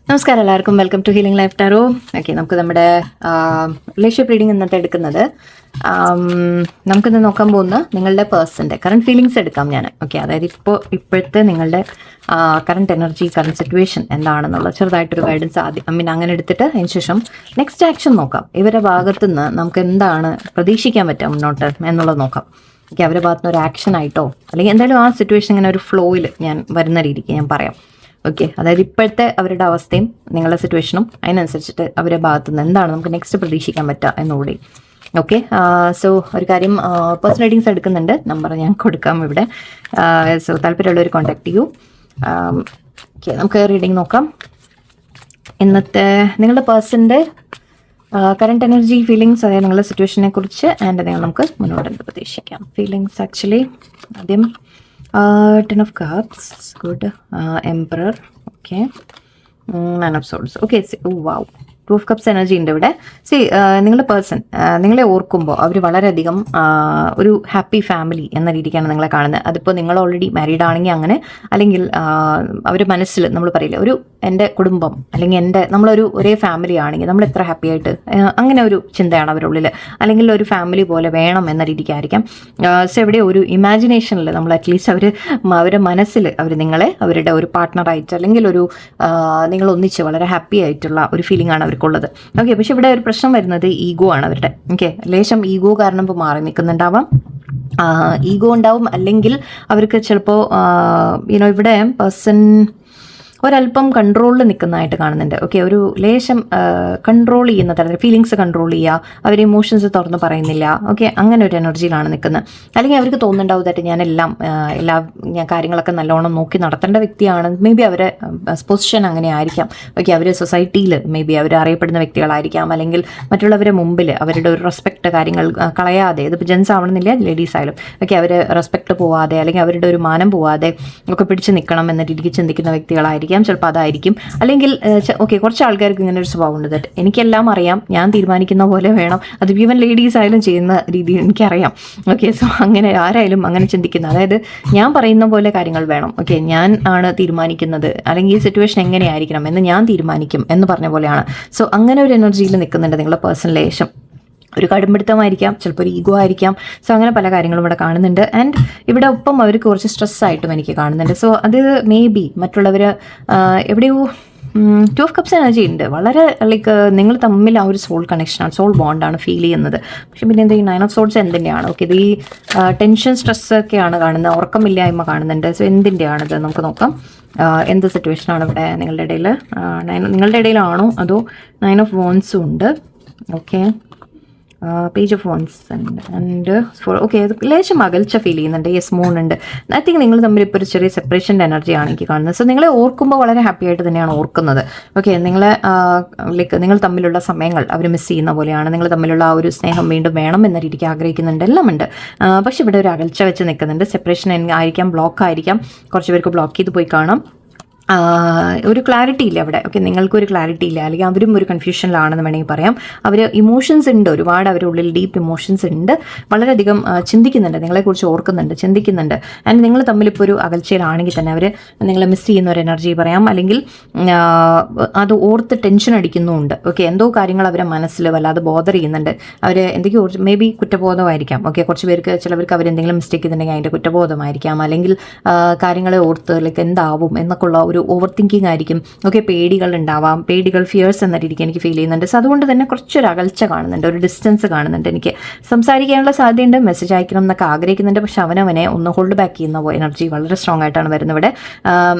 നമസ്കാരം എല്ലാവർക്കും, welcome to healing life tarot. Okay, നമുക്ക് നമ്മുടെ റിലേഷൻഷിപ്പ് റീഡിംഗ് ഇന്നത്തെ എടുക്കുന്നത്. നമുക്കിന്ന് നോക്കാൻ പോകുന്ന നിങ്ങളുടെ പേഴ്സൻ്റെ കറണ്ട് ഫീലിങ്സ് എടുക്കാം ഞാൻ. ഓക്കെ, അതായത് ഇപ്പോഴത്തെ നിങ്ങളുടെ കറണ്ട് എനർജി, കറണ്ട് സിറ്റുവേഷൻ എന്താണെന്നുള്ള ചെറുതായിട്ടൊരു ഗൈഡൻസ് ആദ്യം അങ്ങനെ എടുത്തിട്ട് അതിന് ശേഷം നെക്സ്റ്റ് ആക്ഷൻ നോക്കാം. ഇവരുടെ ഭാഗത്തുനിന്ന് നമുക്ക് എന്താണ് പ്രതീക്ഷിക്കാൻ പറ്റുക മുന്നോട്ട് എന്നുള്ളത് നോക്കാം. ഓക്കെ, അവരുടെ ഭാഗത്തുനിന്ന് ഒരു ആക്ഷൻ ആയിട്ടോ അല്ലെങ്കിൽ എന്തായാലും ആ സിറ്റുവേഷൻ ഇങ്ങനെ ഒരു ഫ്ലോയിൽ ഞാൻ വരുന്ന രീതിക്ക് ഞാൻ പറയാം. ഓക്കെ, അതായത് ഇപ്പോഴത്തെ അവരുടെ അവസ്ഥയും നിങ്ങളുടെ സിറ്റുവേഷനും അതിനനുസരിച്ചിട്ട് അവരുടെ ഭാഗത്തു നിന്ന് എന്താണ് നമുക്ക് നെക്സ്റ്റ് പ്രതീക്ഷിക്കാൻ പറ്റുക എന്നുകൂടി. ഓക്കെ, സോ ഒരു കാര്യം, പേഴ്സണൽ റീഡിങ്സ് എടുക്കുന്നുണ്ട്, നമ്പർ ഞാൻ കൊടുക്കാം ഇവിടെ. സോ താല്പര്യമുള്ളവർ കോൺടാക്ട് ചെയ്യൂ. ഓക്കെ, നമുക്ക് റീഡിങ് നോക്കാം. ഇന്നത്തെ നിങ്ങളുടെ പേഴ്സൻ്റെ കറണ്ട് എനർജി, ഫീലിങ്സ്, അതായത് നിങ്ങളുടെ സിറ്റുവേഷനെ കുറിച്ച് ആൻഡ് നമുക്ക് മുന്നോട്ട് പ്രതീക്ഷിക്കാം. ഫീലിങ്സ് ആക്ച്വലി ആദ്യം Ten of Cups, good. Emperor, okay. Man of Swords, okay. Oh, wow. 2 of Cups energy ഉണ്ട് ഇവിടെ. നിങ്ങളുടെ പേഴ്സൺ നിങ്ങളെ ഓർക്കുമ്പോൾ അവർ വളരെയധികം ഒരു ഹാപ്പി ഫാമിലി എന്ന രീതിക്കാണ് നിങ്ങളെ കാണുന്നത്. അതിപ്പോൾ നിങ്ങൾ ഓൾറെഡി മാരീഡ് ആണെങ്കിൽ അങ്ങനെ, അല്ലെങ്കിൽ അവർ മനസ്സിൽ നമ്മൾ പറയില്ല ഒരു എൻ്റെ കുടുംബം അല്ലെങ്കിൽ നമ്മളൊരു ഒരേ ഫാമിലി ആണെങ്കിൽ നമ്മൾ എത്ര ഹാപ്പി ആയിട്ട്, അങ്ങനെ ഒരു ചിന്തയാണ് അവരുടെ ഉള്ളിൽ. അല്ലെങ്കിൽ ഒരു ഫാമിലി പോലെ വേണം എന്ന രീതിക്കായിരിക്കാം. സോ എവിടെ ഒരു ഇമാജിനേഷനിൽ നമ്മൾ അറ്റ്ലീസ്റ്റ് അവരുടെ മനസ്സിൽ അവർ നിങ്ങളെ അവരുടെ ഒരു പാർട്ട്ണറായിട്ട് അല്ലെങ്കിൽ ഒരു നിങ്ങൾ ഒന്നിച്ച് വളരെ ഹാപ്പി ആയിട്ടുള്ള ഒരു ഫീലിംഗ് ആണ് അവർക്കുള്ളത്. ഓക്കെ, പക്ഷെ ഇവിടെ ഒരു പ്രശ്നം വരുന്നത് ഈഗോ ആണ് അവരുടെ. ഓക്കെ, ലേശം ഈഗോ കാരണം ഇപ്പോൾ മാറി നിൽക്കുന്നുണ്ടാവാം. ഈഗോ ഉണ്ടാവും, അല്ലെങ്കിൽ അവർക്ക് ചിലപ്പോൾ ഇവിടെ പേഴ്സൺ ഒരല്പം കൺട്രോളിൽ നിൽക്കുന്നതായിട്ട് കാണുന്നുണ്ട്. ഓക്കെ, ഒരു ലേശം കൺട്രോൾ ചെയ്യുന്ന തരത്തിൽ ഫീലിങ്സ് കൺട്രോൾ ചെയ്യുക, അവർ ഇമോഷൻസ് തുറന്ന് പറയുന്നില്ല. ഓക്കെ, അങ്ങനെ ഒരു എനർജിയിലാണ് നിൽക്കുന്നത്. അല്ലെങ്കിൽ അവർക്ക് തോന്നുന്നുണ്ടാവും ഞാൻ കാര്യങ്ങളൊക്കെ നല്ലോണം നോക്കി നടത്തേണ്ട വ്യക്തിയാണ്. മേ ബി അവരെ പൊസിഷൻ അങ്ങനെ ആയിരിക്കാം. ഓക്കെ, അവർ സൊസൈറ്റിയിൽ മേ ബി അവർ അറിയപ്പെടുന്ന വ്യക്തികളായിരിക്കാം, അല്ലെങ്കിൽ മറ്റുള്ളവരെ മുമ്പിൽ അവരുടെ ഒരു റെസ്പെക്ട് കാര്യങ്ങൾ കളയാതെ, ഇതിപ്പോൾ ജെൻസ് ആവണമെന്നില്ല, ലേഡീസ് ആയാലും ഒക്കെ അവർ റെസ്പെക്ട് പോവാതെ അല്ലെങ്കിൽ അവരുടെ ഒരു മാനം പോവാതെ ഒക്കെ പിടിച്ച് നിൽക്കണം എന്ന രീതിക്ക് ചിന്തിക്കുന്ന വ്യക്തികളായിരിക്കും. ചിലപ്പോൾ അതായിരിക്കും. അല്ലെങ്കിൽ ഓക്കെ, കുറച്ച് ആൾക്കാർക്ക് ഇങ്ങനെ ഒരു സ്വഭാവം ഉണ്ട്, ദാറ്റ് എനിക്കെല്ലാം അറിയാം, ഞാൻ തീരുമാനിക്കുന്ന പോലെ വേണം. അത് ഈവൻ ലേഡീസ് ആയാലും ചെയ്യുന്ന രീതി എനിക്കറിയാം. ഓക്കെ, സോ അങ്ങനെ ആരായാലും അങ്ങനെ ചിന്തിക്കുന്ന, അതായത് ഞാൻ പറയുന്ന പോലെ കാര്യങ്ങൾ വേണം. ഓക്കെ, ഞാൻ ആണ് തീരുമാനിക്കുന്നത്, അല്ലെങ്കിൽ ഈ സിറ്റുവേഷൻ എങ്ങനെയായിരിക്കണം എന്ന് ഞാൻ തീരുമാനിക്കും എന്ന് പറഞ്ഞ പോലെയാണ്. സോ അങ്ങനെ ഒരു എനർജിയിൽ നിൽക്കുന്നുണ്ട് നിങ്ങളുടെ പേഴ്സണൽ ലേശം. ഒരു കടുംപിടുത്തമായിരിക്കാം, ചിലപ്പോൾ ഒരു ഈഗോ ആയിരിക്കാം. സോ അങ്ങനെ പല കാര്യങ്ങളും ഇവിടെ കാണുന്നുണ്ട്. ആൻഡ് ഇവിടെ ഒപ്പം അവർക്ക് കുറച്ച് സ്ട്രെസ്സായിട്ടും എനിക്ക് കാണുന്നുണ്ട്. സോ അത് മേ ബി മറ്റുള്ളവർ എവിടെയോ 2 of Cups എനർജി ഉണ്ട്. വളരെ ലൈക്ക് നിങ്ങൾ തമ്മിൽ ആ ഒരു സോൾ കണക്ഷനാണ്, സോൾ ബോണ്ടാണ് ഫീൽ ചെയ്യുന്നത്. പക്ഷെ പിന്നെ എന്താ ഈ 9 of Swords എന്തിൻ്റെയാണ്? ഓക്കെ, ഇത് ഈ ടെൻഷൻ, സ്ട്രെസ്സൊക്കെയാണ് കാണുന്നത്, ഉറക്കമില്ലായ്മ കാണുന്നുണ്ട്. സോ എന്തിൻ്റെയാണിത് നമുക്ക് നോക്കാം. എന്ത് സിറ്റുവേഷനാണ് ഇവിടെ നിങ്ങളുടെ ഇടയിൽ? നിങ്ങളുടെ ഇടയിലാണോ അതോ 9 of Wands ഉണ്ട്. Okay, page of wands and four. Okay, ലേശം അകൽച്ച ഫീൽ ചെയ്യുന്നുണ്ട്. യെസ്, മൂൺ ഉണ്ട്. ഐ തിങ്ക് നിങ്ങൾ തമ്മിൽ ഇപ്പോൾ ഒരു ചെറിയ സെപ്പറേഷൻ്റെ എനർജിയാണ് എനിക്ക് കാണുന്നത്. സോ നിങ്ങളെ ഓർക്കുമ്പോൾ വളരെ ഹാപ്പി ആയിട്ട് തന്നെയാണ് ഓർക്കുന്നത്. ഓക്കെ, നിങ്ങൾ തമ്മിലുള്ള സമയങ്ങൾ അവർ മിസ് ചെയ്യുന്ന പോലെയാണ്. നിങ്ങൾ തമ്മിലുള്ള ആ ഒരു സ്നേഹം വീണ്ടും വേണം എന്ന രീതിക്ക് ആഗ്രഹിക്കുന്നുണ്ട്, എല്ലാം ഉണ്ട്. പക്ഷെ ഇവിടെ ഒരു അകൽച്ച വെച്ച് നിൽക്കുന്നുണ്ട്. സെപ്പറേഷൻ ആയിരിക്കാം, ബ്ലോക്ക് ആയിരിക്കാം, കുറച്ച് പേർക്ക് ബ്ലോക്ക് ചെയ്ത് പോയി കാണാം. ഒരു ക്ലാരിറ്റി ഇല്ല അവിടെ. ഓക്കെ, നിങ്ങൾക്കൊരു ക്ലാരിറ്റി ഇല്ല, അല്ലെങ്കിൽ അവരും ഒരു കൺഫ്യൂഷനിലാണെന്ന് വേണമെങ്കിൽ പറയാം. അവർ ഇമോഷൻസ് ഉണ്ട്, ഒരുപാട് അവരുടെ ഉള്ളിൽ ഡീപ്പ് ഇമോഷൻസ് ഉണ്ട്. വളരെയധികം ചിന്തിക്കുന്നുണ്ട്, നിങ്ങളെക്കുറിച്ച് ഓർക്കുന്നുണ്ട്, ചിന്തിക്കുന്നുണ്ട്. ആൻഡ് നിങ്ങൾ തമ്മിലിപ്പോൾ ഒരു അകൽച്ചയിലാണെങ്കിൽ തന്നെ അവർ നിങ്ങളെ മിസ് ചെയ്യുന്ന ഒരു എനർജി പറയാം, അല്ലെങ്കിൽ അത് ഓർത്ത് ടെൻഷൻ അടിക്കുന്നുമുണ്ട്. ഓക്കെ, എന്തോ കാര്യങ്ങൾ അവരെ മനസ്സിൽ വല്ലാതെ ബോധർ ചെയ്യുന്നുണ്ട്. അവർ എന്തൊക്കെയോ മേ ബി കുറ്റബോധമായിരിക്കാം. ഓക്കെ, കുറച്ച് പേർക്ക്, ചിലവർക്ക് അവരെന്തെങ്കിലും മിസ്റ്റേക്ക് ചെയ്തിട്ടുണ്ടെങ്കിൽ അതിൻ്റെ കുറ്റബോധമായിരിക്കാം, അല്ലെങ്കിൽ കാര്യങ്ങളെ ഓർത്ത് ലൈക്ക് എന്താവും എന്നൊക്കെ ഉള്ള ഒരു ഓവർ തിങ്കിങ് ആയിരിക്കും. ഓക്കെ, പേടികൾ ഉണ്ടാവാം, പേടികൾ, ഫിയേഴ്സ് എന്ന രീതിക്ക് എനിക്ക് ഫീൽ ചെയ്യുന്നുണ്ട്. സോ അതുകൊണ്ട് തന്നെ കുറച്ചൊരു അകൽച്ച കാണുന്നുണ്ട്, ഒരു ഡിസ്റ്റൻസ് കാണുന്നുണ്ട്. എനിക്ക് സംസാരിക്കാനുള്ള സാധ്യതയുണ്ട്, മെസ്സേജ് അയക്കണം എന്നൊക്കെ ആഗ്രഹിക്കുന്നുണ്ട്. പക്ഷെ അവനെ ഒന്ന് ഹോൾഡ് ബാക്ക് ചെയ്യുന്ന എനർജി വളരെ സ്ട്രോങ് ആയിട്ടാണ് വരുന്നത് ഇവിടെ.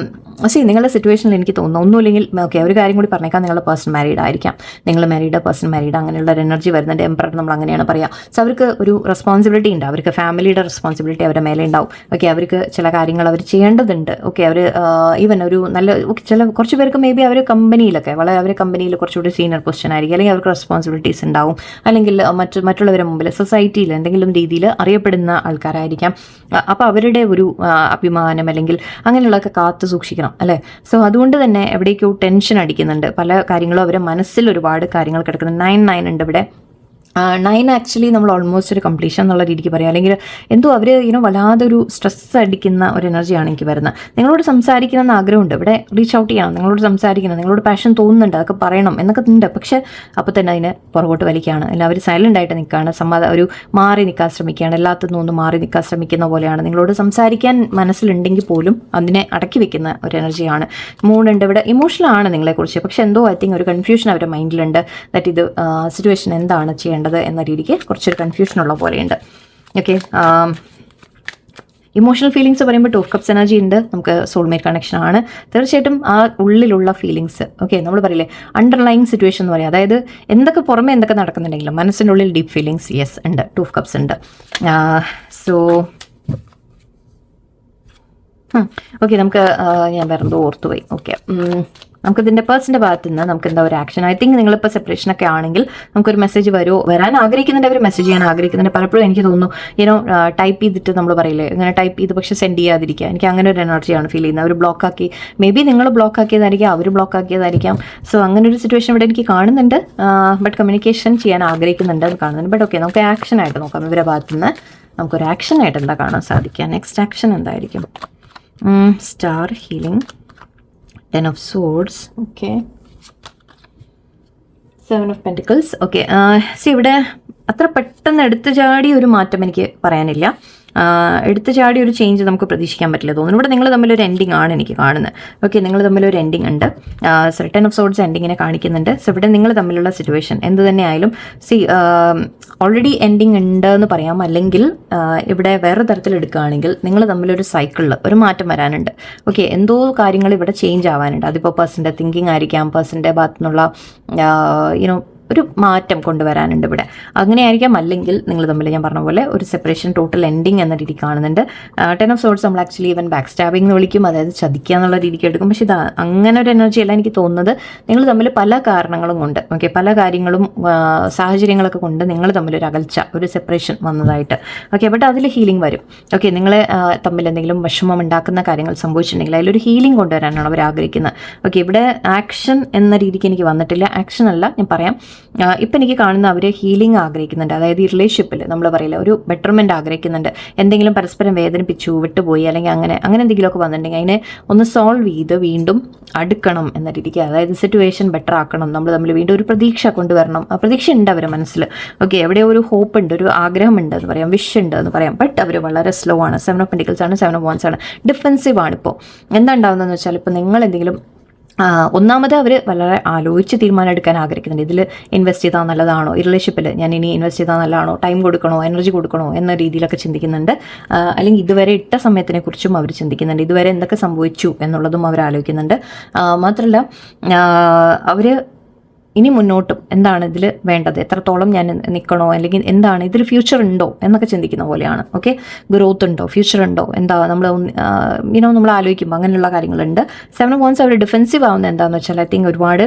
നിങ്ങളുടെ സിറ്റുവേഷനിൽ എനിക്ക് തോന്നുന്നു ഒന്നുമില്ലെങ്കിൽ, ഓക്കെ, ഒരു കാര്യം കൂടി പറഞ്ഞേക്കാം, നിങ്ങളുടെ പേഴ്സൺ മാരീഡ് ആയിരിക്കാം, നിങ്ങൾ മാരീഡ്, പേഴ്സൺ മാരീഡ്, അങ്ങനെയുള്ള ഒരു എനർജി വരുന്നുണ്ട്. എംപറർ നമ്മൾ അങ്ങനെയാണ് പറയുക. സോ അവർക്ക് ഒരു റെസ്പോൺസിബിലിറ്റി ഉണ്ട്, അവർക്ക് ഫാമിലിയുടെ റെസ്പോൺസിബിലിറ്റി അവരുടെ മേലെ ഉണ്ടാവും. ഓക്കെ, അവർക്ക് ചില കാര്യങ്ങൾ അവർ ചെയ്യേണ്ടതുണ്ട്. ഓക്കെ, അവർ ഈവൻ ഒരു നല്ല കുറച്ച് പേർക്ക് മേ ബി അവർ കമ്പനിയിലൊക്കെ അവർ കമ്പനിയിൽ കുറച്ചുകൂടി സീനിയർ പൊസിഷൻ ആയിരിക്കും, അല്ലെങ്കിൽ അവർക്ക് റെസ്പോൺസിബിലിറ്റീസ് ഉണ്ടാവും, അല്ലെങ്കിൽ മറ്റുള്ളവരുടെ മുമ്പിൽ സൊസൈറ്റിയിൽ എന്തെങ്കിലും രീതിയിൽ അറിയപ്പെടുന്ന ആൾക്കാരായിരിക്കാം. അപ്പോൾ അവരുടെ ഒരു അഭിമാനം അല്ലെങ്കിൽ അങ്ങനെയുള്ളതൊക്കെ കാത്തു സൂക്ഷിക്കണം, അല്ലേ? സോ അതുകൊണ്ട് തന്നെ എവിടേക്കോ ടെൻഷൻ അടിക്കുന്നുണ്ട്, പല കാര്യങ്ങളും അവരുടെ മനസ്സിൽ ഒരുപാട് കാര്യങ്ങൾ കിടക്കുന്നുണ്ട്. 9 ഉണ്ട് ഇവിടെ. 9 ആക്ച്വലി നമ്മൾ ഓൾമോസ്റ്റ് ഒരു കംപ്ലീഷൻ എന്നുള്ള രീതിക്ക് പറയാം, അല്ലെങ്കിൽ എന്തോ അവർ വല്ലാതെ ഒരു സ്ട്രെസ് അടിക്കുന്ന ഒരു എനർജിയാണ് എനിക്ക് വരുന്നത്. നിങ്ങളോട് സംസാരിക്കണമെന്ന് ആഗ്രഹമുണ്ട്, ഇവിടെ റീച്ച് ഔട്ട് ചെയ്യണം, നിങ്ങളോട് സംസാരിക്കണം, നിങ്ങളോട് പാഷൻ തോന്നുന്നുണ്ട്, അതൊക്കെ പറയണം എന്നൊക്കെ ഉണ്ട്. പക്ഷേ അപ്പോൾ തന്നെ അതിനെ പുറകോട്ട് വലിക്കുകയാണ്, എല്ലാവരും സൈലൻ്റ് ആയിട്ട് നിൽക്കുകയാണ്, ഒരു മാറി നിൽക്കാൻ ശ്രമിക്കുകയാണ്, എല്ലാത്തിനും ഒന്ന് മാറി നിൽക്കാൻ ശ്രമിക്കുന്ന പോലെയാണ്. നിങ്ങളോട് സംസാരിക്കാൻ മനസ്സിലുണ്ടെങ്കിൽ പോലും അതിനെ അടക്കി വെക്കുന്ന ഒരു എനർജിയാണ്. മൂണുണ്ട് ഇവിടെ, ഇമോഷണലാണ് നിങ്ങളെക്കുറിച്ച്, പക്ഷേ എന്തോ ഐ തിങ്ക് ഒരു കൺഫ്യൂഷൻ അവരുടെ മൈൻഡിലുണ്ട്. ദാറ്റ് ഇത് സിറ്റുവേഷൻ എന്താണ് ചെയ്യേണ്ടത് എന്ന രീതിക്ക് കുറച്ചൊരു കൺഫ്യൂഷൻ ഉള്ള പോലെയുണ്ട്. ഓക്കെ, ഇമോഷണൽ ഫീലിങ്സ് പറയുമ്പോൾ 2 of Cups എനർജി ഉണ്ട്, നമുക്ക് സോൾമേറ്റ് കണക്ഷൻ ആണ്. തീർച്ചയായിട്ടും ആ ഉള്ളിലുള്ള ഫീലിങ്സ്, ഓക്കെ, നമ്മൾ പറയില്ലേ അണ്ടർലൈങ് സിറ്റുവേഷൻ എന്ന് പറയാം, അതായത് എന്തൊക്കെ പുറമെ എന്തൊക്കെ നടക്കുന്നുണ്ടെങ്കിലും മനസ്സിൻ്റെ ഉള്ളിൽ ഡീപ്പ് ഫീലിങ്സ് യെസ് ഉണ്ട്. 2 of Cups ഉണ്ട്. സോ ഓക്കെ, നമുക്ക് ഞാൻ വേറെന്തോ ഓർത്തുപോയി. ഓക്കെ, നമുക്ക് ഇതിൻ്റെ പേഴ്സൻ്റെ ഭാഗത്ത് നിന്ന് നമുക്ക് എന്താ ഒരു ആക്ഷൻ. ഐ തിങ്ക് നിങ്ങളിപ്പോൾ സെപ്പറേഷനൊക്കെ ആണെങ്കിൽ നമുക്കൊരു മെസ്സേജ് വരുമോ, വരാൻ ആഗ്രഹിക്കുന്നുണ്ട്, അവർ മെസ്സേജ് ചെയ്യാൻ ആഗ്രഹിക്കുന്നുണ്ട്. പലപ്പോഴും എനിക്ക് തോന്നുന്നു ടൈപ്പ് ചെയ്തിട്ട് നമ്മൾ പറയില്ലേ ഇങ്ങനെ ടൈപ്പ് ചെയ്ത് പക്ഷേ സെൻഡ് ചെയ്യാതിരിക്കുക, എനിക്ക് അങ്ങനെ ഒരു എനർജിയാണ് ഫീൽ ചെയ്യുന്നത്. അവർ ബ്ലോക്കാക്കി, മേ ബി നിങ്ങൾ ബ്ലോക്ക് ആക്കിയതായിരിക്കാം, അവർ ബ്ലോക്ക് ആക്കിയതായിരിക്കാം. സോ അങ്ങനെ ഒരു സിറ്റുവേഷൻ ഇവിടെ എനിക്ക് കാണുന്നുണ്ട്. ബട്ട് കമ്മ്യൂണിക്കേഷൻ ചെയ്യാൻ ആഗ്രഹിക്കുന്നുണ്ട് എന്ന് കാണുന്നുണ്ട്. ബട്ട് ഓക്കെ, നമുക്ക് ആക്ഷൻ ആയിട്ട് നോക്കാം. ഇവരുടെ ഭാഗത്ത് നിന്ന് നമുക്കൊരു ആക്ഷൻ ആയിട്ട് എന്താ കാണാൻ സാധിക്കുക, നെക്സ്റ്റ് ആക്ഷൻ എന്തായിരിക്കും. Star healing, 10 of Swords, okay, 7 of Pentacles, okay. ഇവിടെ അത്ര പെട്ടെന്ന് എടുത്തു ചാടി ഒരു മാറ്റം എനിക്ക് പറയാനില്ല, എടുത്തു ചാടി ഒരു ചേഞ്ച് നമുക്ക് പ്രതീക്ഷിക്കാൻ പറ്റില്ല തോന്നുന്നു. ഇവിടെ നിങ്ങൾ തമ്മിലൊരു എൻഡിങ് ആണ് എനിക്ക് കാണുന്നത്. ഓക്കെ, നിങ്ങൾ തമ്മിലൊരു എൻഡിങ് ഉണ്ട്. 10 of Swords എൻഡിങ്ങിനെ കാണിക്കുന്നുണ്ട്. സോ ഇവിടെ നിങ്ങൾ തമ്മിലുള്ള സിറ്റുവേഷൻ എന്ത് തന്നെ ആയാലും ഓൾറെഡി എൻഡിങ് ഉണ്ട് എന്ന് പറയാം, അല്ലെങ്കിൽ ഇവിടെ വേറെ തരത്തിൽ എടുക്കുകയാണെങ്കിൽ നിങ്ങൾ തമ്മിലൊരു സൈക്കിളിൽ ഒരു മാറ്റം വരാനുണ്ട്. ഓക്കെ, എന്തോ കാര്യങ്ങൾ ഇവിടെ ചേഞ്ച് ആവാനുണ്ട്. അതിപ്പോൾ പേഴ്സൻ്റെ തിങ്കിങ് ആയിരിക്കാം, പേഴ്സൻ്റെ ഭാഗത്തു നിന്നുള്ള ഒരു മാറ്റം കൊണ്ടുവരാനുണ്ട് ഇവിടെ. അങ്ങനെയായിരിക്കാം, അല്ലെങ്കിൽ നിങ്ങൾ തമ്മിൽ ഞാൻ പറഞ്ഞ പോലെ ഒരു സെപ്പറേഷൻ, ടോട്ടൽ എൻഡിങ് എന്ന രീതി കാണുന്നുണ്ട്. 10 of Swords നമ്മൾ ആക്ച്വലി ഈവൻ ബാക്ക് സ്റ്റാബിംഗ് എന്ന് വിളിക്കും, അതായത് ചതിക്കുക എന്നുള്ള രീതിക്ക് എടുക്കും. പക്ഷേ ഇത് അങ്ങനെ ഒരു എനർജി അല്ല എനിക്ക് തോന്നുന്നത്. നിങ്ങൾ തമ്മിൽ പല കാരണങ്ങളും കൊണ്ട്, ഓക്കെ, പല കാര്യങ്ങളും സാഹചര്യങ്ങളൊക്കെ കൊണ്ട് നിങ്ങൾ തമ്മിലൊരു അകൽച്ച, ഒരു സെപ്പറേഷൻ വന്നതായിട്ട്. ഓക്കെ, ബട്ട് അതിൽ ഹീലിംഗ് വരും. ഓക്കെ, നിങ്ങളെ തമ്മിൽ എന്തെങ്കിലും വിഷമം ഉണ്ടാക്കുന്ന കാര്യങ്ങൾ സംഭവിച്ചിട്ടുണ്ടെങ്കിൽ അതിലൊരു ഹീലിംഗ് കൊണ്ടുവരാനാണ് അവർ ആഗ്രഹിക്കുന്നത്. ഓക്കെ, ഇവിടെ ആക്ഷൻ എന്ന രീതിക്ക് എനിക്ക് വന്നിട്ടില്ല. ആക്ഷൻ അല്ല, ഞാൻ പറയാം, ഇപ്പം എനിക്ക് കാണുന്ന അവർ ഹീലിംഗ് ആഗ്രഹിക്കുന്നുണ്ട്. അതായത് ഈ റിലേഷൻഷിപ്പിൽ നമ്മൾ പറയില്ല ഒരു ബെറ്റർമെൻറ്റ് ആഗ്രഹിക്കുന്നുണ്ട്. എന്തെങ്കിലും പരസ്പരം വേദനിപ്പിച്ചു, വിട്ടുപോയി, അല്ലെങ്കിൽ അങ്ങനെ എന്തെങ്കിലുമൊക്കെ വന്നിട്ടുണ്ടെങ്കിൽ അതിനെ ഒന്ന് സോൾവ് ചെയ്ത് വീണ്ടും അടുക്കണം എന്ന രീതിക്ക്, അതായത് സിറ്റുവേഷൻ ബെറ്റർ ആക്കണം, നമ്മൾ തമ്മിൽ വീണ്ടും ഒരു പ്രതീക്ഷ കൊണ്ടുവരണം. ആ പ്രതീക്ഷ ഉണ്ട് അവരുടെ മനസ്സിൽ. ഓക്കെ, എവിടെ ഒരു ഹോപ്പ് ഉണ്ട്, ഒരു ആഗ്രഹമുണ്ട് എന്ന് പറയാം, വിഷ് ഉണ്ട് എന്ന് പറയാം. ബട്ട് അവർ വളരെ സ്ലോ ആണ്. 7 of Pentacles ആണ്, 7 of Wands ആണ്, ഡിഫെൻസീവ് ആണ്. ഇപ്പോൾ എന്താ ഉണ്ടാവുന്നതെന്ന് വെച്ചാൽ, ഇപ്പോൾ നിങ്ങൾ എന്തെങ്കിലും ഒന്നാമത് അവർ വളരെ ആലോചിച്ച് തീരുമാനം എടുക്കാൻ ആഗ്രഹിക്കുന്നുണ്ട്. ഇതിൽ ഇൻവെസ്റ്റ് ചെയ്താൽ നല്ലതാണോ, ഈ റിലേഷൻഷിപ്പിൽ ഞാൻ ഇനി ഇൻവെസ്റ്റ് ചെയ്താൽ നല്ലതാണോ, ടൈം കൊടുക്കണോ, എനർജി കൊടുക്കണോ എന്ന രീതിയിലൊക്കെ ചിന്തിക്കുന്നുണ്ട്. അല്ലെങ്കിൽ ഇതുവരെ ഇട്ട സമയത്തിനെ കുറിച്ചും അവർ ചിന്തിക്കുന്നുണ്ട്. ഇതുവരെ എന്തൊക്കെ സംഭവിച്ചു എന്നുള്ളതും അവർ ആലോചിക്കുന്നുണ്ട്. മാത്രമല്ല അവർ ഇനി മുന്നോട്ടും എന്താണ് ഇതിൽ വേണ്ടത്, എത്രത്തോളം ഞാൻ നിൽക്കണോ, അല്ലെങ്കിൽ എന്താണ് ഇതിൽ ഫ്യൂച്ചർ ഉണ്ടോ എന്നൊക്കെ ചിന്തിക്കുന്ന പോലെയാണ്. ഓക്കെ, ഗ്രോത്ത് ഉണ്ടോ, ഫ്യൂച്ചർ ഉണ്ടോ, എന്താ നമ്മൾ നമ്മൾ ആലോചിക്കുമ്പോൾ അങ്ങനെയുള്ള കാര്യങ്ങളുണ്ട്. 7 of Wands അവർ ഡിഫെൻസീവ് ആവുന്നത് എന്താണെന്ന് വെച്ചാൽ, ഐ തിങ്ക് ഒരുപാട്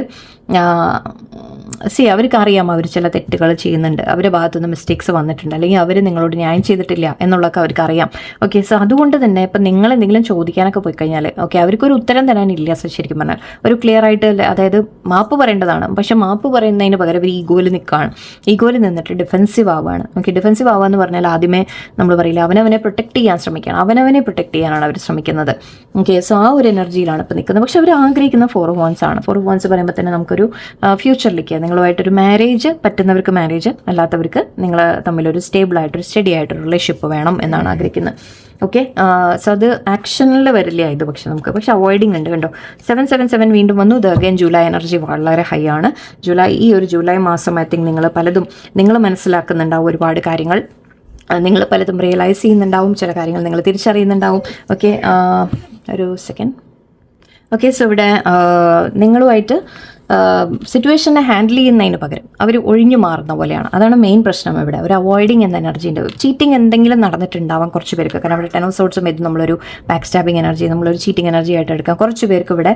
അവർക്ക് അറിയാം അവർ ചില തെറ്റുകൾ ചെയ്യുന്നുണ്ട്, അവരുടെ ഭാഗത്തുനിന്ന് മിസ്റ്റേക്സ് വന്നിട്ടുണ്ട്, അല്ലെങ്കിൽ അവർ നിങ്ങളോട് ന്യായം ചെയ്തിട്ടില്ല എന്നുള്ളതൊക്കെ അവർക്ക് അറിയാം. ഓക്കെ, സോ അതുകൊണ്ട് തന്നെ ഇപ്പം നിങ്ങൾ എന്തെങ്കിലും ചോദിക്കാനൊക്കെ പോയി കഴിഞ്ഞാൽ ഓക്കെ, അവർക്കൊരു ഉത്തരം തരാനില്ല. ശരിക്കും പറഞ്ഞാൽ ഒരു ക്ലിയർ ആയിട്ട്, അതായത് മാപ്പ് പറയേണ്ടതാണ്, പക്ഷെ മാപ്പ് പറയുന്നതിന് പകരം അവർ ഈഗോയിൽ നിൽക്കുകയാണ്. ഈഗോയിൽ നിന്നിട്ട് ഡിഫെൻസീവ് ആവുകയാണ്. ഓക്കെ, ഡിഫെൻസീവ് ആവുക എന്ന് പറഞ്ഞാൽ ആദ്യമേ നമ്മൾ പറയില്ല അവനവനെ പ്രൊട്ടക്ട് ചെയ്യാൻ ശ്രമിക്കുകയാണ്, അവനവനെ പ്രൊട്ടക്ട് ചെയ്യാനാണ് അവർ ശ്രമിക്കുന്നത്. ഓക്കെ, സോ ആ ഒരു എനർജിയിലാണ് ഇപ്പോൾ നിൽക്കുന്നത്. പക്ഷെ അവർ ആഗ്രഹിക്കുന്ന 4 of Wands ആണ്. 4 of Wands പറയുമ്പോൾ തന്നെ നമുക്കൊരു ഫ്യൂച്ചറിലേക്ക് നിങ്ങളുമായിട്ടൊരു മാരേജ്, പറ്റുന്നവർക്ക് മാരേജ്, അല്ലാത്തവർക്ക് നിങ്ങൾ തമ്മിലൊരു സ്റ്റേബിളായിട്ടൊരു സ്റ്റഡി ആയിട്ടൊരു റിലേഷൻഷിപ്പ് വേണം എന്നാണ് ആഗ്രഹിക്കുന്നത്. ഓക്കെ, സോ അത് ആക്ഷനിൽ വരില്ല ഇത്. പക്ഷെ അവോയ്ഡിങ് ഉണ്ട്. കണ്ടോ, 777 വീണ്ടും വന്നു. ഇത് അഗൈൻ ജൂലൈ എനർജി വളരെ ഹൈ ആണ്. ഈ ഒരു ജൂലൈ മാസം ഐ തിങ്ക് നിങ്ങൾ മനസ്സിലാക്കുന്നുണ്ടാവും ഒരുപാട് കാര്യങ്ങൾ, നിങ്ങൾ പലതും റിയലൈസ് ചെയ്യുന്നുണ്ടാവും, ചില കാര്യങ്ങൾ നിങ്ങൾ തിരിച്ചറിയുന്നുണ്ടാവും. ഓക്കെ, ഒരു സെക്കൻഡ്. ഓക്കെ, സോ ഇവിടെ നിങ്ങളുമായിട്ട് സിറ്റുവേഷനെ ഹാൻഡിൽ ചെയ്യുന്നതിന് പകരം അവർ ഒഴിഞ്ഞു മാറുന്ന പോലെയാണ്. അതാണ് മെയിൻ പ്രശ്നം ഇവിടെ. ഒരു അവോയ്ഡിങ് എന്ന എനർജി ഉണ്ട്. ചീറ്റിംഗ് എന്തെങ്കിലും നടന്നിട്ടുണ്ടാവാം കുറച്ച് പേർക്ക്. കാരണം അവിടെ 10 of Swords ഇത് നമ്മളൊരു ബാക്ക് സ്റ്റാബിങ് എനർജി, നമ്മളൊരു ചീറ്റിംഗ് എനർജി ആയിട്ട് എടുക്കാം. കുറച്ച് പേർക്ക് ഇവിടെ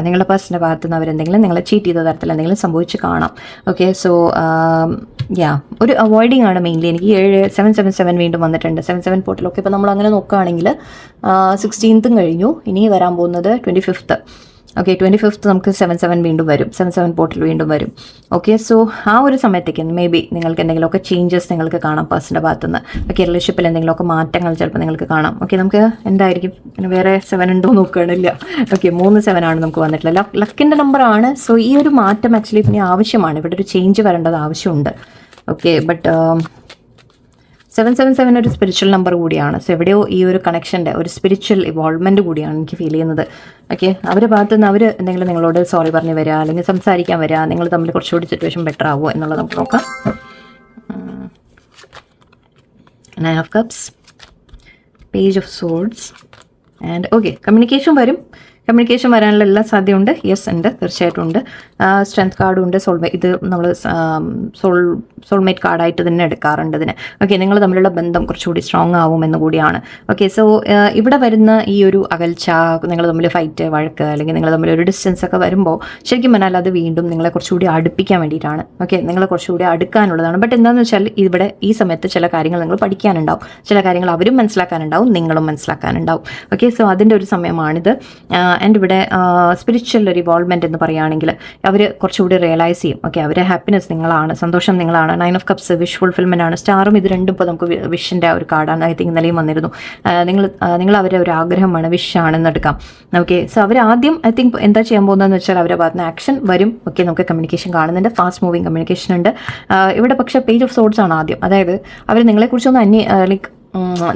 നിങ്ങളുടെ പേഴ്സൻ്റെ ഭാഗത്ത് നിന്ന് അവരെന്തെങ്കിലും നിങ്ങളെ ചീറ്റ് ചെയ്ത തരത്തിൽ എന്തെങ്കിലും സംഭവിച്ച് കാണാം. ഓക്കെ, സോ ഒരു അവോയ്ഡിങ് ആണ് മെയിൻലി. എനിക്ക് 777 വീണ്ടും വന്നിട്ടുണ്ട്. 77 പോർട്ടലൊക്കെ ഇപ്പോൾ നമ്മൾ അങ്ങനെ നോക്കുകയാണെങ്കിൽ 16th കഴിഞ്ഞു, ഇനി വരാൻ പോകുന്നത് 25th. ഓക്കെ 25th നമുക്ക് 7-7 വീണ്ടും വരും, 7-7 പോർട്ടൽ വീണ്ടും വരും. ഓക്കെ, സോ ആ ഒരു സമയത്തേക്ക് മേ ബി നിങ്ങൾക്ക് എന്തെങ്കിലുമൊക്കെ ചേഞ്ചസ് നിങ്ങൾക്ക് കാണാം പേഴ്സൻ്റെ ഭാഗത്തുനിന്ന്. ഓക്കെ, റിലേഷൻഷിപ്പിൽ എന്തെങ്കിലുമൊക്കെ മാറ്റങ്ങൾ ചിലപ്പോൾ നിങ്ങൾക്ക് കാണാം. ഓക്കെ, നമുക്ക് എന്തായിരിക്കും പിന്നെ വേറെ 7 ഉണ്ടോ നോക്കുകയാണില്ല. ഓക്കെ, 3 7 ആണ് നമുക്ക് വന്നിട്ടുള്ളത്. ലക്കിൻ്റെ നമ്പറാണ്. സോ ഈ ഒരു മാറ്റം ആക്ച്വലി പിന്നെ ആവശ്യമാണ്, ഇവിടെ ഒരു ചേഞ്ച് വരേണ്ടത് ആവശ്യമുണ്ട്. ഓക്കെ, ബട്ട് 777 ഒരു സ്പിരിച്വൽ നമ്പർ കൂടിയാണ്. സോ എവിടെയോ ഈ ഒരു കണക്ഷൻ്റെ ഒരു സ്പിരിച്വൽ ഇവോൾവ്മെൻറ്റ് കൂടിയാണ് എനിക്ക് ഫീൽ ചെയ്യുന്നത്. ഓക്കെ, അവരുടെ ഭാഗത്തു നിന്ന് അവർ എന്തെങ്കിലും നിങ്ങളോട് സോറി പറഞ്ഞ് വരിക, അല്ലെങ്കിൽ സംസാരിക്കാൻ വരിക, നിങ്ങൾ തമ്മിൽ കുറച്ചുകൂടി സിറ്റുവേഷൻ ബെറ്റർ ആവുമോ എന്നുള്ളത് നമുക്ക് നോക്കാം. 9 of Cups, Page of Swords, and okay communication വരും. കമ്മ്യൂണിക്കേഷൻ വരാനുള്ള എല്ലാ സാധ്യതയുണ്ട്. യെസ് ഉണ്ട്, തീർച്ചയായിട്ടും ഉണ്ട്. സ്ട്രെങ്ത് കാർഡും ഉണ്ട്. ഇത് നമ്മൾ സോൾമേറ്റ് കാർഡായിട്ട് തന്നെ എടുക്കാറുണ്ട് ഇതിന്. ഓക്കെ, നിങ്ങൾ തമ്മിലുള്ള ബന്ധം കുറച്ചുകൂടി സ്ട്രോങ് ആവുമെന്ന് കൂടിയാണ്. ഓക്കെ, സോ ഇവിടെ വരുന്ന ഈ ഒരു അകൽച്ച, നിങ്ങൾ തമ്മിൽ ഫൈറ്റ്, വഴക്ക്, അല്ലെങ്കിൽ നിങ്ങൾ തമ്മിൽ ഒരു ഡിസ്റ്റൻസ് ഒക്കെ വരുമ്പോൾ ശരിക്കും പറഞ്ഞാൽ അത് വീണ്ടും നിങ്ങളെ കുറച്ചുകൂടി അടുപ്പിക്കാൻ വേണ്ടിയിട്ടാണ്. ഓക്കെ, നിങ്ങളെ കുറച്ചുകൂടി അടുക്കാനുള്ളതാണ്. ബട്ട് എന്താണെന്ന് വെച്ചാൽ ഇവിടെ ഈ സമയത്ത് ചില കാര്യങ്ങൾ നിങ്ങൾ പഠിക്കാനുണ്ടാവും, ചില കാര്യങ്ങൾ അവരും മനസ്സിലാക്കാനുണ്ടാവും, നിങ്ങളും മനസ്സിലാക്കാനുണ്ടാവും. ഓക്കെ, സോ അതിൻ്റെ ഒരു സമയമാണിത്. ആൻഡ് ഇവിടെ സ്പിരിച്വൽ ഒരു ഇവോൾവ്മെൻറ്റ് എന്ന് പറയുകയാണെങ്കിൽ അവർ കുറച്ചുകൂടി റിയലൈസ് ചെയ്യും. ഓക്കെ, അവരെ ഹാപ്പിനെസ് നിങ്ങളാണ്, സന്തോഷം നിങ്ങളാണ്. 9 of Cups വിഷ് ഫുൾഫിൽമെൻ്റ് ആണ്. സ്റ്റാറും ഇത് രണ്ടും ഇപ്പോൾ നമുക്ക് വിഷിൻ്റെ ഒരു കാർഡാണ്. ഐ തിങ്ക് ഇന്നലെയും വന്നിരുന്നു. നിങ്ങൾ അവരെ ഒരു ആഗ്രഹമാണ്, വിഷാണെന്ന് എടുക്കാം. ഓക്കെ, സോ അവർ ആദ്യം ഐ തിങ്ക് എന്താ ചെയ്യാൻ പോകുന്നതെന്ന് വെച്ചാൽ അവരുടെ ഭാഗത്ത് നിന്ന് ആക്ഷൻ വരും. ഓക്കെ, നമുക്ക് കമ്മ്യൂണിക്കേഷൻ കാണുന്നുണ്ട്, ഫാസ്റ്റ് മൂവിങ് കമ്മ്യൂണിക്കേഷൻ ഉണ്ട് ഇവിടെ. പക്ഷേ പേജ് ഓഫ് സോർഡ്സ് ആണ് ആദ്യം. അതായത് അവർ നിങ്ങളെക്കുറിച്ചൊന്ന് ലൈക്ക്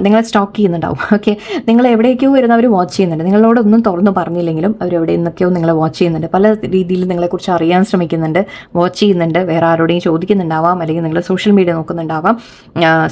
നിങ്ങളെ സ്റ്റോക്ക് ചെയ്യുന്നുണ്ടാവും. ഓക്കെ, നിങ്ങൾ എവിടേക്കോ വരുന്ന അവർ വാച്ച് ചെയ്യുന്നുണ്ട്. നിങ്ങളോടൊന്നും തുറന്നു പറഞ്ഞില്ലെങ്കിലും അവർ എവിടെ നിന്നൊക്കെയോ നിങ്ങളെ വാച്ച് ചെയ്യുന്നുണ്ട്. പല രീതിയിൽ നിങ്ങളെക്കുറിച്ച് അറിയാൻ ശ്രമിക്കുന്നുണ്ട്, വാച്ച് ചെയ്യുന്നുണ്ട്, വേറെ ആരോടെയും ചോദിക്കുന്നുണ്ടാവാം, അല്ലെങ്കിൽ നിങ്ങൾ സോഷ്യൽ മീഡിയ നോക്കുന്നുണ്ടാവാം,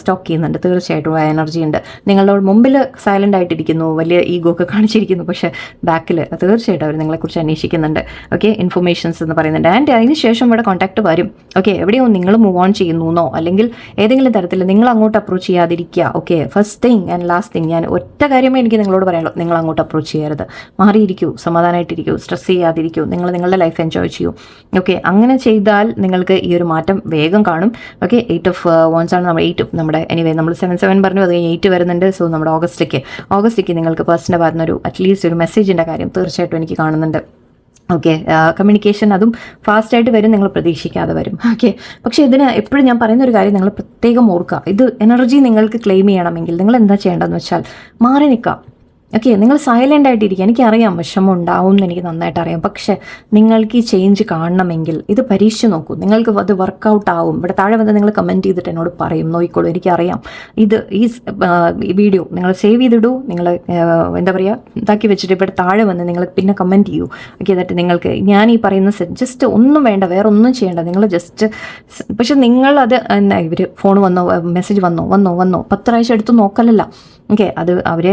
സ്റ്റോക്ക് ചെയ്യുന്നുണ്ട്. തീർച്ചയായിട്ടും എനർജി ഉണ്ട്. നിങ്ങളോട് മുമ്പിൽ സൈലൻ്റ് ആയിട്ടിരിക്കുന്നു, വലിയ ഈഗോ ഒക്കെ കാണിച്ചിരിക്കുന്നു, പക്ഷേ ബാക്കിൽ തീർച്ചയായിട്ടും അവർ നിങ്ങളെക്കുറിച്ച് അന്വേഷിക്കുന്നുണ്ട്. ഓക്കെ, ഇൻഫർമേഷൻസ് എന്ന് പറയുന്നുണ്ട്. ആൻഡ് അതിന് ശേഷം ഇവിടെ കോൺടാക്ട് വരും. ഓക്കെ, എവിടെയോ നിങ്ങൾ മൂവ് ഓൺ ചെയ്യുന്നോ, അല്ലെങ്കിൽ ഏതെങ്കിലും തരത്തിൽ നിങ്ങൾ അങ്ങോട്ട് അപ്രോച്ച് ചെയ്യാതിരിക്കുക. Okay, first thing and last thing, ഞാൻ ഒറ്റ കാര്യമേ എനിക്ക് നിങ്ങളോട് പറയാനുള്ളൂ, നിങ്ങൾ അങ്ങോട്ട് അപ്രോച്ച് ചെയ്യരുത്. മാറിയിരിക്കൂ, സമാധാനമായിട്ടിരിക്കൂ, സ്ട്രെസ് ചെയ്യാതിരിക്കൂ, നിങ്ങൾ നിങ്ങളുടെ ലൈഫ് എൻജോയ് ചെയ്യൂ. ഓക്കെ, അങ്ങനെ ചെയ്താൽ നിങ്ങൾക്ക് ഈ ഒരു മാറ്റം വേഗം കാണും. ഓക്കെ, 8 of Wands ആണ് നമ്മൾ 8 നമ്മുടെ എനിവേ നമ്മൾ 7-7 പറഞ്ഞു, അത് 8 വരുന്നുണ്ട്. സോ നമ്മുടെ ഓഗസ്റ്റിലേക്ക് നിങ്ങൾക്ക് പേഴ്സൻ്റെ ഭാഗത്തുനിന്നൊരു അറ്റ്ലീസ്റ്റ് ഒരു മെസ്സേജിൻ്റെ കാര്യം തീർച്ചയായിട്ടും എനിക്ക് കാണുന്നുണ്ട്. ഓക്കെ, കമ്മ്യൂണിക്കേഷൻ അതും ഫാസ്റ്റായിട്ട് വരും, നിങ്ങൾ പ്രതീക്ഷിക്കാതെ വരും. ഓക്കെ, പക്ഷേ ഇതിന് എപ്പോഴും ഞാൻ പറയുന്ന ഒരു കാര്യം നിങ്ങൾ പ്രത്യേകം ഓർക്കുക. ഇത് എനർജി നിങ്ങൾക്ക് ക്ലെയിം ചെയ്യണമെങ്കിൽ നിങ്ങൾ എന്താ ചെയ്യേണ്ടതെന്ന് വെച്ചാൽ മാറി നിൽക്കുക. ഓക്കെ, നിങ്ങൾ സൈലൻ്റ് ആയിട്ടിരിക്കുക. എനിക്കറിയാം വിഷമം ഉണ്ടാവും എന്ന് എനിക്ക് നന്നായിട്ട് അറിയാം. പക്ഷേ നിങ്ങൾക്ക് ഈ ചേഞ്ച് കാണണമെങ്കിൽ ഇത് പരീക്ഷിച്ച് നോക്കൂ. നിങ്ങൾക്ക് അത് വർക്കൗട്ട് ആവും. ഇവിടെ താഴെ വന്ന് നിങ്ങൾ കമൻറ്റ് ചെയ്തിട്ട് എന്നോട് പറയും, നോക്കിക്കോളൂ, എനിക്കറിയാം. ഈ വീഡിയോ നിങ്ങൾ സേവ് ചെയ്തിടൂ, നിങ്ങൾ എന്താ പറയുക ഇതാക്കി വെച്ചിട്ട് ഇവിടെ താഴെ വന്ന് നിങ്ങൾ പിന്നെ കമൻറ്റ് ചെയ്യൂ. ഓക്കെ, എന്നിട്ട് നിങ്ങൾക്ക് ഞാൻ ഈ പറയുന്ന ജസ്റ്റ് ഒന്നും വേണ്ട, വേറെ ഒന്നും ചെയ്യേണ്ട, നിങ്ങൾ ജസ്റ്റ് പക്ഷെ നിങ്ങളത് എന്നാ ഇവർ ഫോൺ വന്നോ, മെസ്സേജ് വന്നോ 10 പ്രാവശ്യം എടുത്ത് നോക്കലല്ല. ഓക്കെ, അത് അവരെ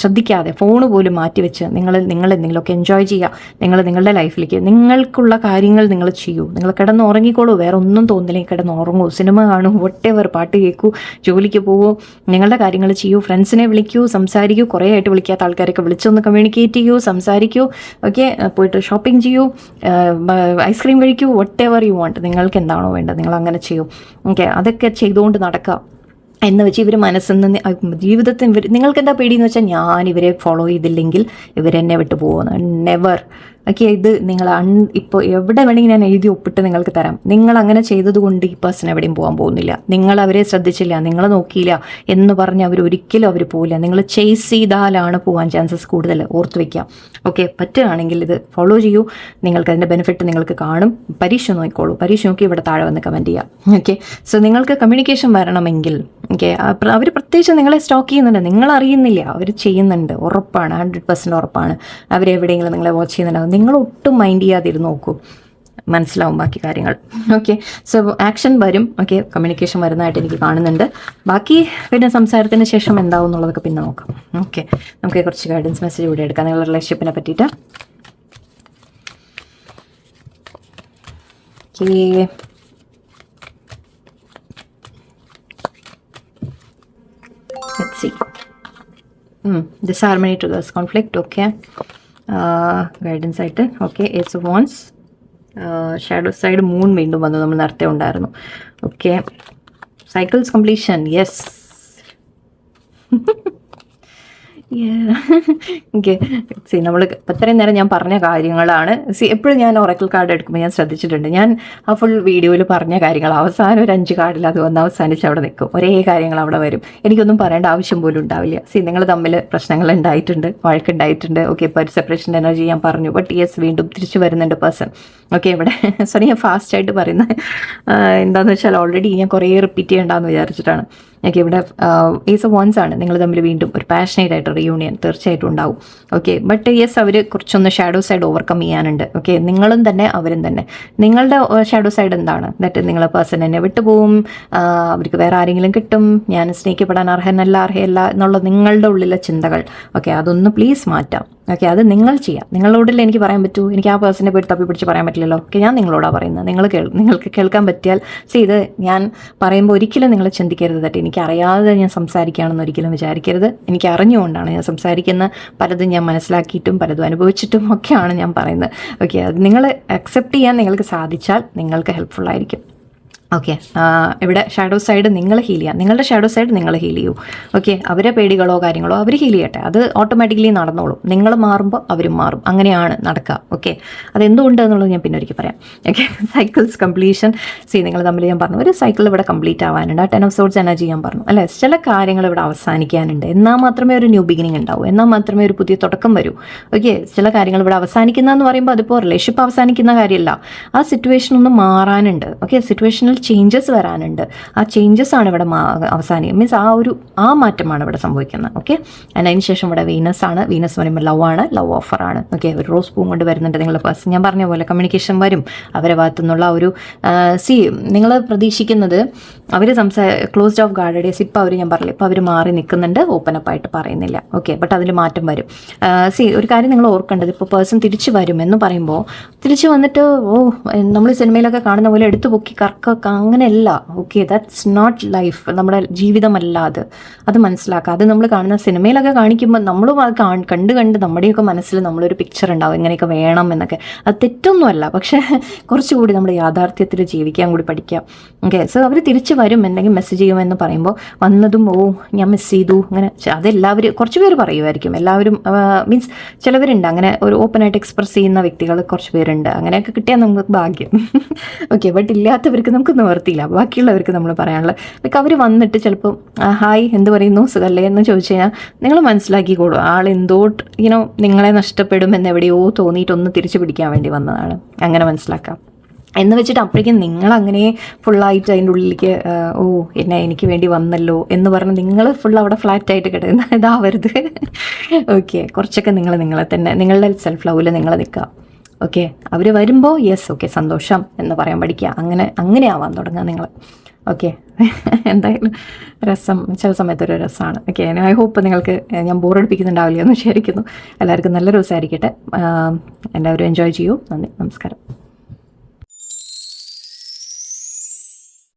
ശ്രദ്ധിക്കാതെ ഫോണ് പോലും മാറ്റിവെച്ച് നിങ്ങൾ എന്തെങ്കിലുമൊക്കെ എൻജോയ് ചെയ്യുക. നിങ്ങളുടെ ലൈഫിലേക്ക് നിങ്ങൾക്കുള്ള കാര്യങ്ങൾ നിങ്ങൾ ചെയ്യൂ. നിങ്ങൾ കിടന്ന് ഉറങ്ങിക്കോളൂ, വേറെ ഒന്നും തോന്നില്ലെങ്കിൽ കിടന്ന് ഉറങ്ങൂ, സിനിമ കാണൂ, വട്ടെവർ പാട്ട് കേൾക്കൂ, ജോലിക്ക് പോവൂ, നിങ്ങളുടെ കാര്യങ്ങൾ ചെയ്യൂ, ഫ്രണ്ട്സിനെ വിളിക്കൂ, സംസാരിക്കൂ, കുറേ ആയിട്ട് വിളിക്കാത്ത ആൾക്കാരൊക്കെ വിളിച്ചൊന്ന് കമ്മ്യൂണിക്കേറ്റ് ചെയ്യൂ, സംസാരിക്കൂ. ഓക്കെ, പോയിട്ട് ഷോപ്പിംഗ് ചെയ്യൂ, ഐസ്ക്രീം കഴിക്കൂ, വട്ടെവർ യു വാണ്ട്, നിങ്ങൾക്ക് എന്താണോ വേണ്ടത് നിങ്ങൾ അങ്ങനെ ചെയ്യൂ. ഓക്കെ, അതൊക്കെ ചെയ്തുകൊണ്ട് നടക്കുക എന്ന് വെച്ച് ഇവർ മനസ്സിൽ നിന്ന് ജീവിതത്തിൽ നിങ്ങൾക്ക് എന്താ പേടിയെന്ന് വെച്ചാൽ ഞാൻ ഇവരെ ഫോളോ ചെയ്തില്ലെങ്കിൽ ഇവരെന്നെ വിട്ടു പോകുന്നു. നെവർ. ഓക്കെ, ഇത് നിങ്ങൾ ഇപ്പോൾ എവിടെ വേണമെങ്കിൽ ഞാൻ എഴുതി ഒപ്പിട്ട് നിങ്ങൾക്ക് തരാം. നിങ്ങൾ അങ്ങനെ ചെയ്തതുകൊണ്ട് ഈ പേഴ്സൺ എവിടെയും പോകാൻ പോകുന്നില്ല. നിങ്ങൾ അവരെ ശ്രദ്ധിച്ചില്ല, നിങ്ങൾ നോക്കിയില്ല എന്ന് പറഞ്ഞ് ഒരിക്കലും അവർ പോകില്ല. നിങ്ങൾ ചേസ് ചെയ്താലാണ് പോകാൻ ചാൻസസ് കൂടുതൽ, ഓർത്ത് വയ്ക്കാം. ഓക്കെ, പറ്റുകയാണെങ്കിൽ ഇത് ഫോളോ ചെയ്യൂ. നിങ്ങൾക്ക് അതിൻ്റെ ബെനിഫിറ്റ് നിങ്ങൾക്ക് കാണും. പരീക്ഷ നോക്കിക്കോളൂ, പരീക്ഷ നോക്കി ഇവിടെ താഴെ വന്ന് കമൻറ്റ് ചെയ്യാം. ഓക്കെ, സോ നിങ്ങൾക്ക് കമ്മ്യൂണിക്കേഷൻ വരണമെങ്കിൽ ഓക്കെ, അവർ പ്രത്യേകിച്ച് നിങ്ങളെ സ്റ്റോക്ക് ചെയ്യുന്നുണ്ട്, നിങ്ങൾ അറിയുന്നില്ല, അവർ ചെയ്യുന്നുണ്ട്, ഉറപ്പാണ്, 100% ഉറപ്പാണ്. അവരെവിടെയെങ്കിലും നിങ്ങളെ വാച്ച് ചെയ്യുന്നുണ്ടാവും. നിങ്ങൾ ഒട്ടും മൈൻഡ് ചെയ്യാതിരുന്ന് നോക്കൂ, മനസ്സിലാവും ബാക്കി കാര്യങ്ങൾ. ഓക്കെ, സോ ആക്ഷൻ വരും. ഓക്കെ, കമ്മ്യൂണിക്കേഷൻ വരുന്നതായിട്ട് എനിക്ക് കാണുന്നുണ്ട്. ബാക്കി പിന്നെ സംസാരത്തിന് ശേഷം എന്താവും എന്നുള്ളതൊക്കെ പിന്നെ നോക്കാം. ഓക്കെ, നമുക്ക് കുറച്ച് ഗൈഡൻസ് മെസ്സേജ് കൂടെ എടുക്കാം നിങ്ങളുടെ റിലേഷൻഷിപ്പിനെ പറ്റിയിട്ട്. Okay, let's see. Disharmony triggers conflict. Okay, guidance ആയിട്ട്. Okay, Ace of Wands, shadow side moon വീണ്ടും വന്നു, നമ്മൾ നേരത്തെ ഉണ്ടായിരുന്നു. Okay, cycles completion. Yes, okay. സി നമ്മൾ ഇത്രയും നേരം ഞാൻ പറഞ്ഞ കാര്യങ്ങളാണ്. സി എപ്പോഴും ഞാൻ ഒറക്കിൾ കാർഡ് എടുക്കുമ്പോൾ ഞാൻ ശ്രദ്ധിച്ചിട്ടുണ്ട്, ഞാൻ ആ ഫുൾ വീഡിയോയിൽ പറഞ്ഞ കാര്യങ്ങൾ അവസാനം ഒരു 5 കാർഡിൽ അത് വന്ന് അവസാനിച്ച് അവിടെ നിൽക്കും. ഒരേ കാര്യങ്ങൾ അവിടെ വരും, എനിക്കൊന്നും പറയേണ്ട ആവശ്യം പോലും ഉണ്ടാവില്ല. സി നിങ്ങൾ തമ്മിൽ പ്രശ്നങ്ങൾ ഉണ്ടായിട്ടുണ്ട്, വഴക്കുണ്ടായിട്ടുണ്ട്. ഓക്കെ, ഇപ്പോൾ ഒരു സെപ്പറേഷൻ എനർജി ഞാൻ പറഞ്ഞു. ബട്ട് യെസ്, വീണ്ടും തിരിച്ചു വരുന്നുണ്ട് പേഴ്സൺ. ഓക്കെ, ഇവിടെ സോറി ഞാൻ ഫാസ്റ്റായിട്ട് പറയുന്നത് എന്താണെന്ന് വെച്ചാൽ ഓൾറെഡി ഞാൻ കുറേ റിപ്പീറ്റ് ചെയ്യേണ്ടെന്ന് വിചാരിച്ചിട്ടാണ്. ഓക്കെ, ഇവിടെ ഏസ് ഓഫ് വൺസ് ആണ്. നിങ്ങൾ തമ്മിൽ വീണ്ടും ഒരു പാഷനേറ്റ് ആയിട്ട് റീയൂണിയൻ തീർച്ചയായിട്ടും ഉണ്ടാവും. ഓക്കെ, ബട്ട് യെസ്, അവർ കുറച്ചൊന്ന് ഷാഡോ സൈഡ് ഓവർകം ചെയ്യാനുണ്ട്. ഓക്കെ, നിങ്ങളും തന്നെ അവരും തന്നെ. നിങ്ങളുടെ ഷാഡോ സൈഡ് എന്താണ്? ദാറ്റ് നിങ്ങളെ പേഴ്സൺ എന്നെ വിട്ടുപോകും, അവർക്ക് വേറെ ആരെങ്കിലും കിട്ടും, ഞാൻ സ്നേഹിക്കപ്പെടാൻ അർഹയല്ല എന്നുള്ള നിങ്ങളുടെ ഉള്ളിലെ ചിന്തകൾ. ഓക്കെ, അതൊന്ന് പ്ലീസ് മാറ്റാം. ഓക്കെ, അത് നിങ്ങൾ ചെയ്യാം. നിങ്ങളോടല്ലേ എനിക്ക് പറയാൻ പറ്റൂ, എനിക്ക് ആ പേഴ്സണെ പോയി തപ്പി പിടിച്ച് പറയാൻ പറ്റില്ലല്ലോ. ഓക്കെ, ഞാൻ നിങ്ങളോടാണ് പറയുന്നത്. നിങ്ങൾക്ക് കേൾക്കാൻ പറ്റിയാൽ ഇത് ഞാൻ പറയുമ്പോൾ ഒരിക്കലും നിങ്ങൾ ചിന്തിക്കരുത് തെറ്റ് എനിക്കറിയാതെ ഞാൻ സംസാരിക്കുകയാണെന്ന് ഒരിക്കലും വിചാരിക്കരുത്. എനിക്ക് അറിഞ്ഞുകൊണ്ടാണ് ഞാൻ സംസാരിക്കുന്നത്. പലതും ഞാൻ മനസ്സിലാക്കിയിട്ടും പലതും അനുഭവിച്ചിട്ടും ഒക്കെയാണ് ഞാൻ പറയുന്നത്. ഓക്കെ, അത് നിങ്ങൾ അക്സെപ്റ്റ് ചെയ്യാൻ നിങ്ങൾക്ക് സാധിച്ചാൽ നിങ്ങൾക്ക് ഹെൽപ്ഫുള്ളായിരിക്കും. ഓക്കെ, ഇവിടെ ഷാഡോ സൈഡ് നിങ്ങൾ ഹീൽ ചെയ്യാം. നിങ്ങളുടെ ഷാഡോ സൈഡ് നിങ്ങൾ ഹീൽ ചെയ്യൂ. ഓക്കെ, അവരെ പേടികളോ കാര്യങ്ങളോ അവർ ഹീൽ ചെയ്യട്ടെ, അത് ഓട്ടോമാറ്റിക്കലി നടന്നോളും. നിങ്ങൾ മാറുമ്പോൾ അവരും മാറും, അങ്ങനെയാണ് നടക്കുക. ഓക്കെ, അതെന്തുകൊണ്ട് എന്നുള്ളത് ഞാൻ പിന്നെ ഒരിക്കൽ പറയാം. Okay, cycles completion. നിങ്ങൾ തമ്മിൽ ഞാൻ പറഞ്ഞു ഒരു സൈക്കിൾ ഇവിടെ കംപ്ലീറ്റ് ആവാനുണ്ട്. 10 ഓഫ് സോർഡ്സ് എനർജി ഞാൻ പറഞ്ഞു അല്ലേ. ചില കാര്യങ്ങൾ ഇവിടെ അവസാനിക്കാനുണ്ട്, എന്നാൽ മാത്രമേ ഒരു ന്യൂ ബിഗിനിങ് ഉണ്ടാവൂ, എന്നാൽ മാത്രമേ ഒരു പുതിയ തുടക്കം വരൂ. ഓക്കെ, ചില കാര്യങ്ങൾ ഇവിടെ അവസാനിക്കുന്നതെന്ന് പറയുമ്പോൾ അതിപ്പോൾ റിലേഷൻഷിപ്പ് അവസാനിക്കുന്ന കാര്യമല്ല, ആ സിറ്റുവേഷൻ ഒന്ന് മാറാനുണ്ട്. ഓക്കെ, സിറ്റുവേഷനിൽ ചേഞ്ചസ് വരാനുണ്ട്. ആ ചേഞ്ചസ് ആണ് ഇവിടെ അവസാനിക്കുക, മീൻസ് ആ മാറ്റമാണ് ഇവിടെ സംഭവിക്കുന്നത്. ഓക്കെ, അതിന് ശേഷം ഇവിടെ വീനസ് ആണ്. വീനസ് പറയുമ്പോൾ ലവ് ആണ്, ലവ് ഓഫർ ആണ്. ഓക്കെ, ഒരു റോസ് പൂ കൊണ്ട് വരുന്നുണ്ട് നിങ്ങളുടെ പേഴ്സൺ. ഞാൻ പറഞ്ഞ പോലെ കമ്മ്യൂണിക്കേഷൻ വരും അവരെ ഭാഗത്തു നിന്നുള്ള ഒരു നിങ്ങൾ പ്രതീക്ഷിക്കുന്നത് അവർ ക്ലോസ്ഡ് ഓഫ് ഗാർഡേഴ്സ്. ഇപ്പോൾ അവർ ഞാൻ പറഞ്ഞില്ല, ഇപ്പോൾ അവർ മാറി നിൽക്കുന്നുണ്ട്, ഓപ്പൺ അപ്പ് ആയിട്ട് പറയുന്നില്ല. ഓക്കെ, ബട്ട് അതിൽ മാറ്റം വരും. ഒരു കാര്യം നിങ്ങൾ ഓർക്കേണ്ടത്, ഇപ്പോൾ പേഴ്സൺ തിരിച്ചു വരും എന്ന് പറയുമ്പോൾ തിരിച്ചു വന്നിട്ട് നമ്മൾ സിനിമയിലൊക്കെ കാണുന്ന പോലെ എടുത്തു പൊക്കി കറക്കൊക്കെ അങ്ങനെയല്ല. ഓക്കെ, ദാറ്റ്സ് നോട്ട് ലൈഫ്, നമ്മുടെ ജീവിതമല്ല അത് മനസ്സിലാക്കുക. അത് നമ്മൾ കാണുന്ന സിനിമയിലൊക്കെ കാണിക്കുമ്പോൾ നമ്മളും അത് കണ്ട് നമ്മുടെയൊക്കെ മനസ്സിൽ നമ്മളൊരു പിക്ചർ ഉണ്ടാവും ഇങ്ങനെയൊക്കെ വേണം എന്നൊക്കെ. അത് തെറ്റൊന്നുമല്ല, പക്ഷേ കുറച്ചുകൂടി നമ്മൾ യാഥാർത്ഥ്യത്തിൽ ജീവിക്കാൻ കൂടി പഠിക്കാം. ഓക്കെ, സോ അവർ തിരിച്ച് വരും, എന്തെങ്കിലും മെസ്സേജ് ചെയ്യുമെന്ന് പറയുമ്പോൾ വന്നതും ഞാൻ മിസ് ചെയ്തു അങ്ങനെ അതെല്ലാവരും കുറച്ച് പേര് പറയുമായിരിക്കും. എല്ലാവരും മീൻസ് ചിലവരുണ്ട് അങ്ങനെ ഒരു ഓപ്പണായിട്ട് എക്സ്പ്രസ് ചെയ്യുന്ന വ്യക്തികൾ കുറച്ച് പേരുണ്ട്. അങ്ങനെയൊക്കെ കിട്ടിയാൽ നമുക്ക് ഭാഗ്യം. ഓക്കെ, ബട്ട് ഇല്ലാത്തവർക്ക് നമുക്ക് നിവർത്തിയില്ല. ബാക്കിയുള്ളവർക്ക് നമ്മൾ പറയാനുള്ളത് ലൈക്ക് അവർ വന്നിട്ട് ചിലപ്പോൾ ഹായ് എന്ത് പറയുന്നു സുഖല്ലേ എന്ന് ചോദിച്ചു കഴിഞ്ഞാൽ നിങ്ങൾ മനസ്സിലാക്കിക്കോളൂ ആളെന്തോ നിങ്ങളെ നഷ്ടപ്പെടുമെന്ന് എവിടെയോ തോന്നിയിട്ടൊന്ന് തിരിച്ചു പിടിക്കാൻ വേണ്ടി വന്നതാണ്. അങ്ങനെ മനസ്സിലാക്കാം. എന്ന് വെച്ചിട്ട് അപ്പോഴേക്കും നിങ്ങളങ്ങനെ ഫുള്ളായിട്ട് അതിൻ്റെ ഉള്ളിലേക്ക് എനിക്ക് വേണ്ടി വന്നല്ലോ എന്ന് പറഞ്ഞ് നിങ്ങൾ ഫുൾ അവിടെ ഫ്ലാറ്റായിട്ട് കിടക്കുന്ന ഇതാവരുത്. ഓക്കെ, കുറച്ചൊക്കെ നിങ്ങളെ തന്നെ നിങ്ങളുടെ സെൽഫ് ലവിൽ നിങ്ങൾ നിൽക്കുക. ഓക്കെ, അവർ വരുമ്പോൾ യെസ് ഓക്കെ സന്തോഷം എന്ന് പറയാൻ പഠിക്കുക. അങ്ങനെ ആവാൻ തുടങ്ങുക നിങ്ങൾ. ഓക്കെ, എന്തായാലും രസം ചില സമയത്തൊരു രസമാണ്. ഓക്കെ, ഐ ഹോപ്പ് നിങ്ങൾക്ക് ഞാൻ ബോറടിപ്പിക്കുന്നുണ്ടാവില്ല എന്ന് വിചാരിക്കുന്നു. എല്ലാവർക്കും നല്ലൊരു ദിവസമായിരിക്കട്ടെ. എല്ലാവരും എൻജോയ് ചെയ്യൂ. നന്ദി, നമസ്കാരം.